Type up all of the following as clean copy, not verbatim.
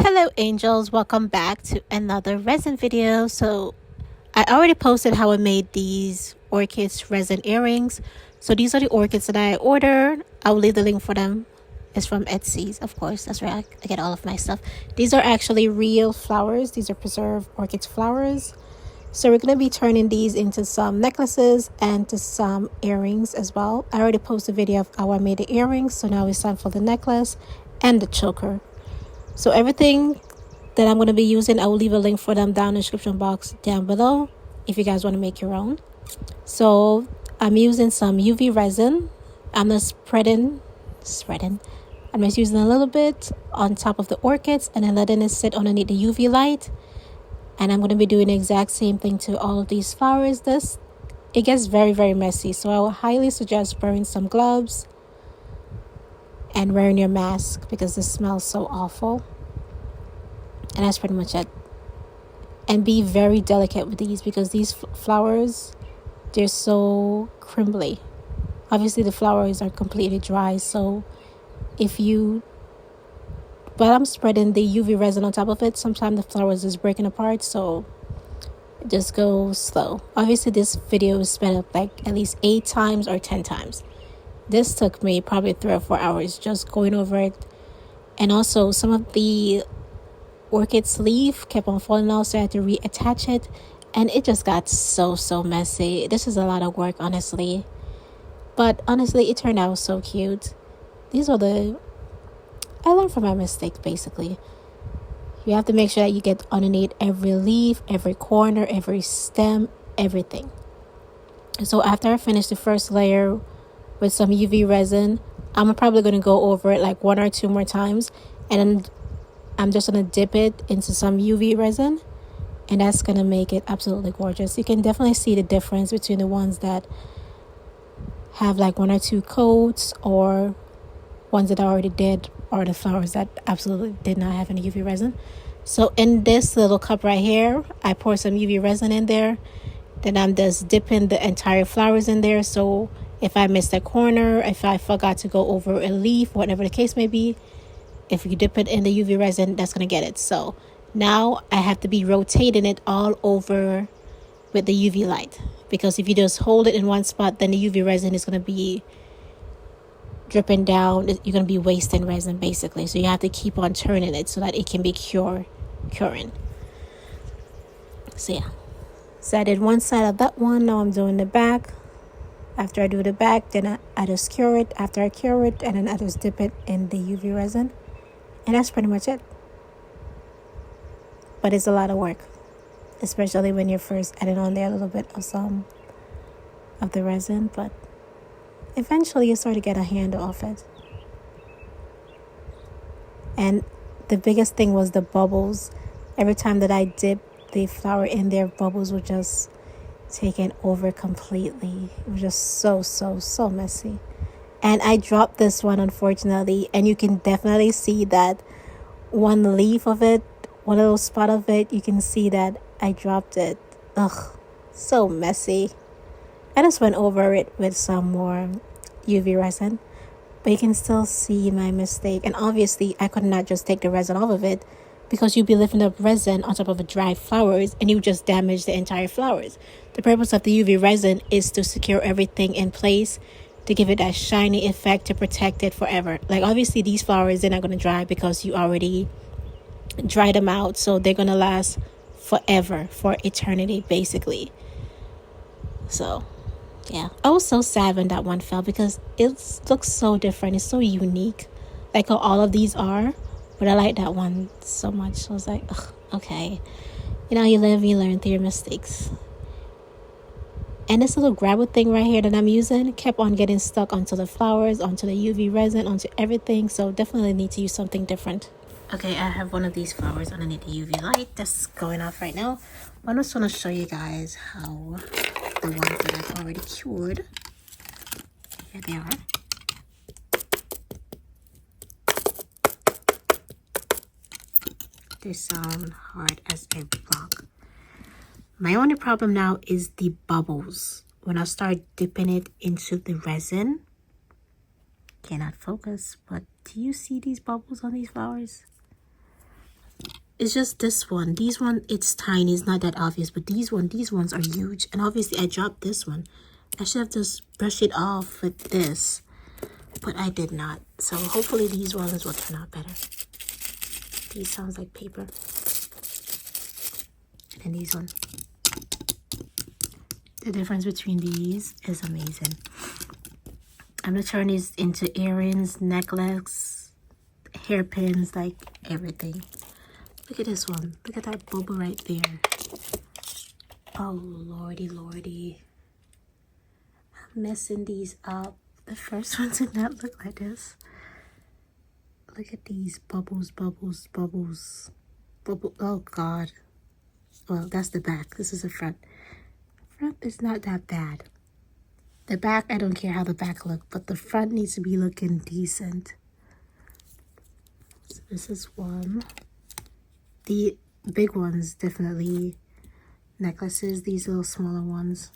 Hello angels, welcome back to another resin video. So I already posted how I made these orchids resin earrings. So these are the orchids that I ordered. I'll leave the link for them. It's from Etsy, of course. That's where I get all of my stuff. These are actually real flowers. These are preserved orchids flowers. So we're going to be turning these into some necklaces and to some earrings as well. I already posted a video of how I made the earrings. So now it's time for the necklace and the choker. So everything that I'm going to be using, I will leave a link for them down in the description box down below if you guys want to make your own. So I'm using some UV resin. I'm just spreading. I'm just using a little bit on top of the orchids and then letting it sit underneath the UV light. And I'm going to be doing the exact same thing to all of these flowers. It gets very, very messy. So I would highly suggest wearing some gloves and wearing your mask because this smells so awful. And that's pretty much it. And be very delicate with these because these flowers, they're so crimbly. Obviously the flowers are completely dry, so but I'm spreading the UV resin on top of it, sometimes the flowers is breaking apart, so just go slow. Obviously this video is sped up like at least 8 times or 10 times. This took me probably 3 or 4 hours just going over it. And also some of the orchid sleeve kept on falling off, so I had to reattach it. And it just got so messy. This is a lot of work, honestly. But honestly, it turned out so cute. I learned from my mistakes, basically. You have to make sure that you get underneath every leaf, every corner, every stem, everything. So after I finish the first layer with some UV resin, I'm probably going to go over it like 1 or 2 more times, and then I'm just going to dip it into some UV resin, and that's going to make it absolutely gorgeous. You can definitely see the difference between the ones that have like 1 or 2 coats or ones that I already did, or the flowers that absolutely did not have any UV resin. So in this little cup right here, I pour some UV resin in there. Then I'm just dipping the entire flowers in there. So if I missed a corner, if I forgot to go over a leaf, whatever the case may be, if you dip it in the UV resin, that's going to get it. So now I have to be rotating it all over with the UV light. Because if you just hold it in one spot, then the UV resin is going to be dripping down. You're going to be wasting resin, basically. So you have to keep on turning it so that it can be curing. So yeah. So I did one side of that one. Now I'm doing the back. After I do the back, then I just cure it. After I cure it, and then I just dip it in the UV resin. And that's pretty much it. But it's a lot of work, especially when you're first adding on there a little bit of some of the resin. But eventually you start to get a handle of it. And the biggest thing was the bubbles. Every time that I dipped the flower in there, bubbles were just taken over completely. It was just so messy. And I dropped this one, unfortunately, and you can definitely see that one leaf of it, one little spot of it, you can see that I dropped it. Ugh, so messy. I just went over it with some more UV resin, but you can still see my mistake. And obviously I could not just take the resin off of it, because you'd be lifting up resin on top of a dry flowers and you just damage the entire flowers. The purpose of the UV resin is to secure everything in place, to give it that shiny effect, to protect it forever. Like obviously these flowers, they're not going to dry because you already dried them out, so they're going to last forever, for eternity basically. So yeah, I was so sad when that one fell because it looks so different. It's so unique, like how all of these are. But I like that one so much. So I was like, ugh, okay. You know, you live, you learn through your mistakes. And this little grabber thing right here that I'm using kept on getting stuck onto the flowers, onto the UV resin, onto everything. So definitely need to use something different. Okay, I have one of these flowers underneath the UV light that's going off right now. But I just want to show you guys how the ones that I've already cured, here they are. They sound hard as a rock. My only problem now is the bubbles. When I start dipping it into the resin, cannot focus, but do you see these bubbles on these flowers? It's just this one. These one, it's tiny. It's not that obvious. But these ones are huge. And obviously, I dropped this one. I should have just brushed it off with this. But I did not. So hopefully these ones will turn out better. These sounds like paper. And then these ones. The difference between these is amazing. I'm going to turn these into earrings, necklace, hairpins, like everything. Look at this one. Look at that bubble right there. Oh, lordy, lordy. I'm messing these up. The first one did not look like this. Look at these bubbles, bubbles, bubbles. Bubble. Oh, God. Well, that's the back. This is the front. Front is not that bad. The back, I don't care how the back look, but the front needs to be looking decent. So this is one. The big ones, definitely necklaces. These little smaller ones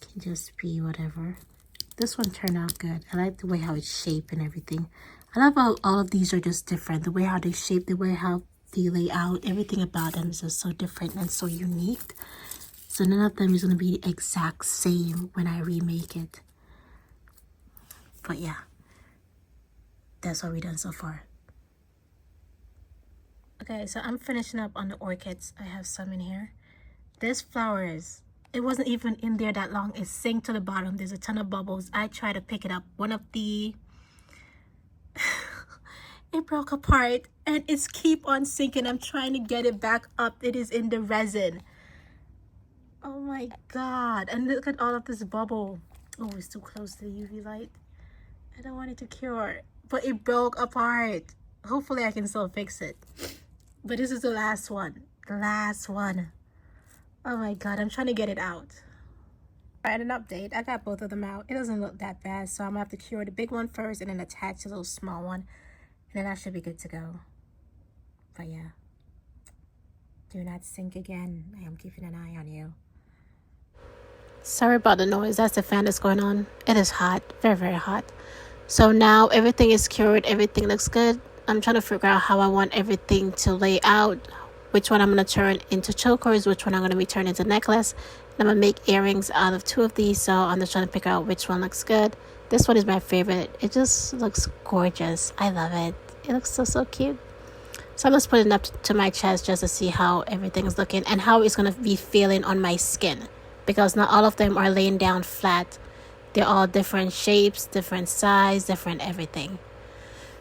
can just be whatever. This one turned out good. I like the way how it's shaped and everything. I love how all of these are just different. The way how they shape, the way how they lay out, everything about them is just so different and so unique. So none of them is going to be the exact same when I remake it. But yeah, that's what we've done so far. Okay, so I'm finishing up on the orchids. I have some in here. This flowers, it wasn't even in there that long. It sank to the bottom. There's a ton of bubbles. I tried to pick it up. One of the... it broke apart and it's keep on sinking. I'm trying to get it back up. It is in the resin. Oh my God. And look at all of this bubble. Oh, it's too close to the UV light. I don't want it to cure, but it broke apart. Hopefully I can still fix it. But this is the last one. The last one. Oh my God, I'm trying to get it out. All right, an update. I got both of them out. It doesn't look that bad, so I'm gonna have to cure the big one first and then attach the little small one. And then I should be good to go. But yeah. Do not sink again. I am keeping an eye on you. Sorry about the noise. That's the fan that's going on. It is hot. Very, very hot. So now everything is cured. Everything looks good. I'm trying to figure out how I want everything to lay out. Which one I'm going to turn into chokers. Which one I'm going to be turning into necklace. And I'm going to make earrings out of 2 of these. So I'm just trying to figure out which one looks good. This one is my favorite. It just looks gorgeous. I love it. It looks so, so cute. So I'm just putting it up to my chest just to see how everything is looking. And how it's going to be feeling on my skin. Because not all of them are laying down flat. They're all different shapes, different size, different everything.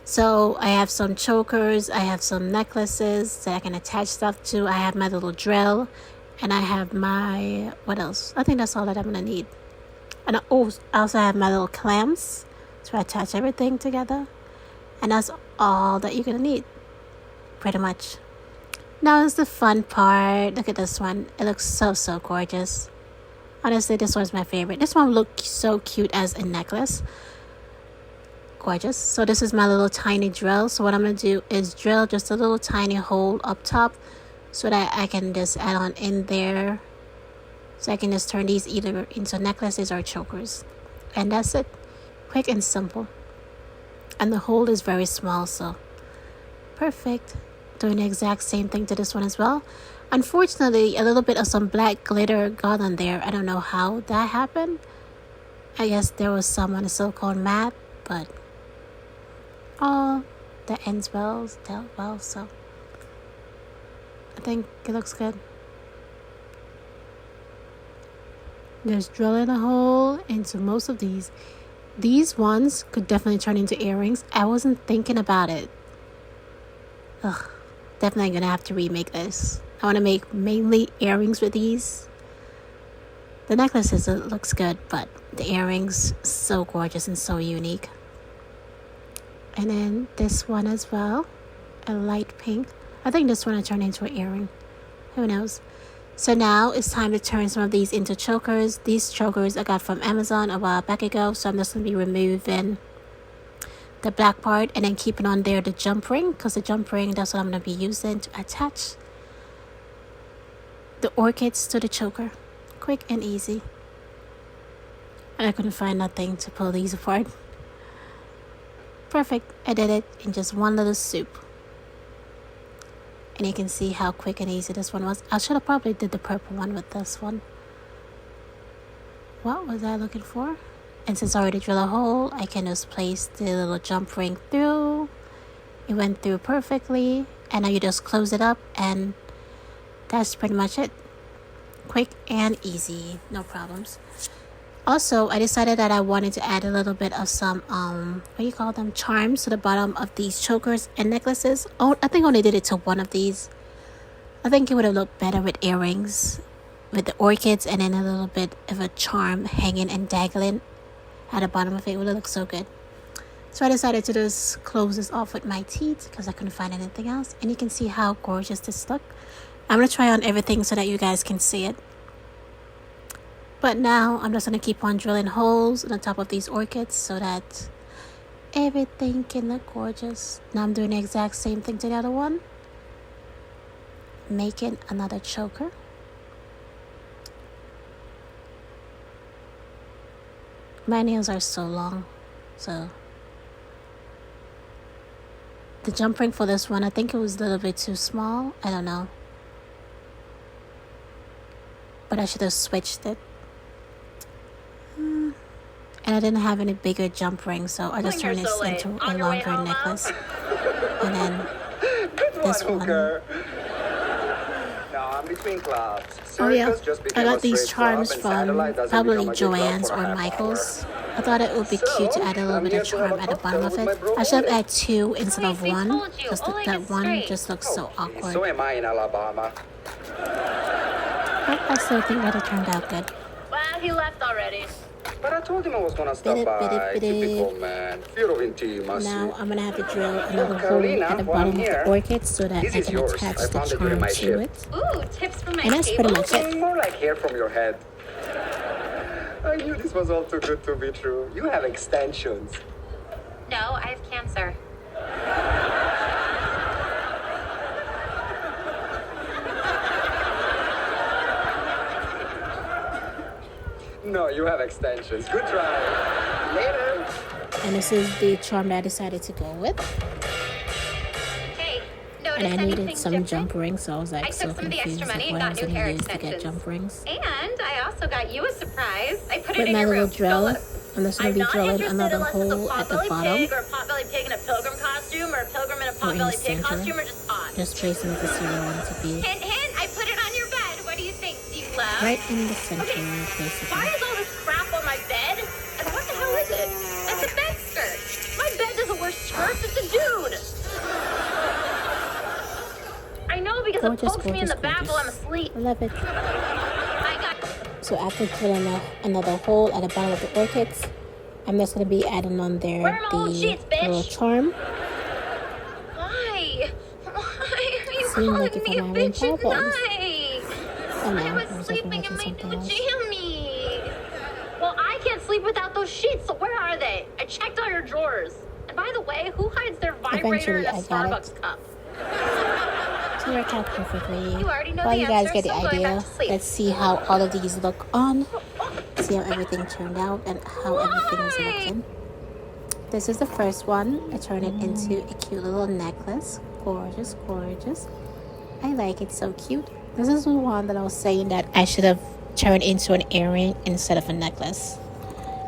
So I have some chokers, I have some necklaces that I can attach stuff to. I have my little drill, and I have my, what else? I think that's all that I'm going to need. And I also have my little clamps to attach everything together. And that's all that you're going to need, pretty much. Now is the fun part. Look at this one. It looks so, so gorgeous. Honestly, this one's my favorite. This one looks so cute as a necklace. Gorgeous. So this is my little tiny drill. So what I'm going to do is drill just a little tiny hole up top so that I can just add on in there. So I can just turn these either into necklaces or chokers. And that's it. Quick and simple. And the hole is very small, so perfect. Doing the exact same thing to this one as well. Unfortunately, a little bit of some black glitter got on there. I don't know how that happened. I guess there was some on the silicone mat, but all the ends well, dealt well, so I think it looks good. Just drilling a hole into most of these. These ones could definitely turn into earrings. I wasn't thinking about it. Ugh, definitely gonna have to remake this. I want to make mainly earrings with these. The necklaces, it looks good, but the earrings, so gorgeous and so unique. And then this one as well, a light pink. I think this one will turn into an earring. Who knows? So now it's time to turn some of these into chokers. These chokers I got from Amazon a while back ago, so I'm just going to be removing the black part and then keeping on there the jump ring, because the jump ring, that's what I'm going to be using to attach the orchids to the choker. Quick and easy. And I couldn't find nothing to pull these apart. Perfect. I did it in just one little swoop. And you can see how quick and easy this one was. I should have probably did the purple one with this one. What was I looking for? And since I already drilled a hole, I can just place the little jump ring through. It went through perfectly. And now you just close it up, and that's pretty much it. Quick and easy, no problems. Also, I decided that I wanted to add a little bit of some, what do you call them? Charms to the bottom of these chokers and necklaces. Oh, I think I only did it to one of these. I think it would have looked better with earrings, with the orchids, and then a little bit of a charm hanging and dangling at the bottom of it. It would have looked so good. So I decided to just close this off with my teeth because I couldn't find anything else. And you can see how gorgeous this looked. I'm going to try on everything so that you guys can see it. But now I'm just going to keep on drilling holes on the top of these orchids so that everything can look gorgeous. Now I'm doing the exact same thing to the other one. Making another choker. My nails are so long, so the jump ring for this one, I think it was a little bit too small. I don't know, but I should have switched it. And I didn't have any bigger jump ring, so I just turned this into a longer necklace. And then this one. Between clubs. Oh yeah, I got these charms from probably Joann's or Michael's. I thought it would be cute to add a little bit of charm at the bottom of it. I should have added 2 instead of 1, because that one just looks so awkward. So am I in Alabama. But I still think that it turned out good. Well, he left already. But I told him I was gonna stop by. Typical man. Fear of intimacy. Now I'm gonna have to drill another hole at the bottom of the orchid so that I can attach the charm to it. Ooh, tips from my And that's pretty much it. More like hair from your head. I knew this was all too good to be true. You have extensions. No, I have cancer. No, you have extensions. Good try. Later. And this is the charm that I decided to go with. Hey, notice And I needed anything some different? jump rings, so I was like I so took some of the confused extra money of what and I got was new going hair to use to get extensions. jump rings. And I also got you a surprise. I put it With in my your little room. drill, Go look. I'm just going to be I'm not drilling interested another unless hole it's a at the potbelly bottom. pig or a potbelly pig in a pilgrim costume or a pilgrim in a Or in the potbelly pig center. costume or just on. Just placing it to see where I want it to be. Hint, hint, I put it on your bed. What do you think? Do you love? Right in the center, Okay, basically. why is all this crap on my bed? And what the hell is it? That's a bed skirt. My bed doesn't wear skirts. It's a dude. I know because it Gorgeous, pokes me in the gorgeous, back while I'm gorgeous. asleep. I love it. I got. So after drilling another hole at the bottom of the orchids, I'm just going to be adding on there Where are my old the sheets, bitch? little charm. Why? Why are you Seems like calling if me a I'm having bitch at problems. night? Oh no, I I was was sleeping watching in my something else. jammies. Well, I can't sleep without those sheets, so where are they? I checked all your drawers. And by the way, who hides their vibrator in a Eventually, I got Starbucks it. cup? To work out perfectly. You already know Well, the you guys answer, get the so I'm going back idea. to sleep. Let's see how all of these look on. See how everything turned out and how everything is looking. This is the first one. I turned it into a cute little necklace. Gorgeous, gorgeous. I like it, so cute. This is the one that I was saying that I should have turned into an earring instead of a necklace.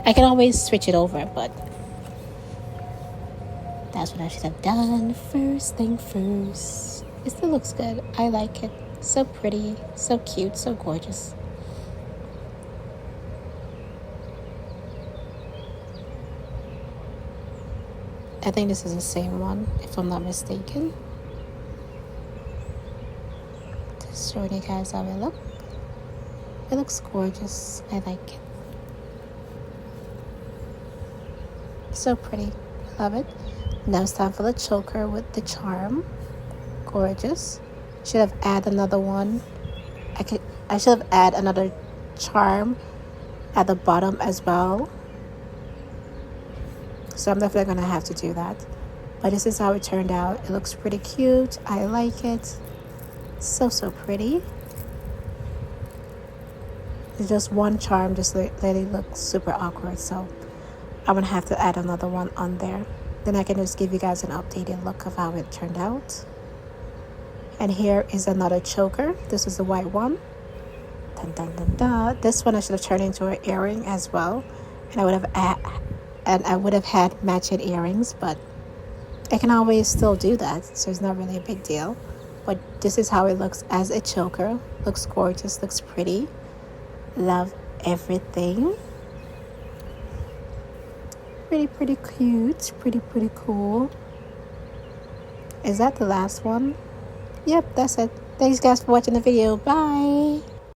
I can always switch it over, but that's what I should have done. First thing first. It still looks good. I like it. So pretty, so cute, so gorgeous. I think this is the same one, if I'm not mistaken. Just showing you guys how it looks. It looks gorgeous. I like it. So pretty. Love it. Now it's time for the choker with the charm. Gorgeous. Should have added another one. I should have added another charm at the bottom as well. So I'm definitely going to have to do that. But this is how it turned out. It looks pretty cute. I like it. So, so pretty. It's just one charm just really looks super awkward. So I'm going to have to add another one on there. Then I can just give you guys an updated look of how it turned out. And here is another choker. This is the white one. Dun, dun, dun, dun. This one I should have turned into an earring as well, and I would have had matching earrings, but I can always still do that, so it's not really a big deal. But this is how it looks as a choker. Looks gorgeous, looks pretty. Love everything. Pretty cute. Pretty cool. Is that the last one? Yep, that's it. Thanks guys for watching the video. Bye.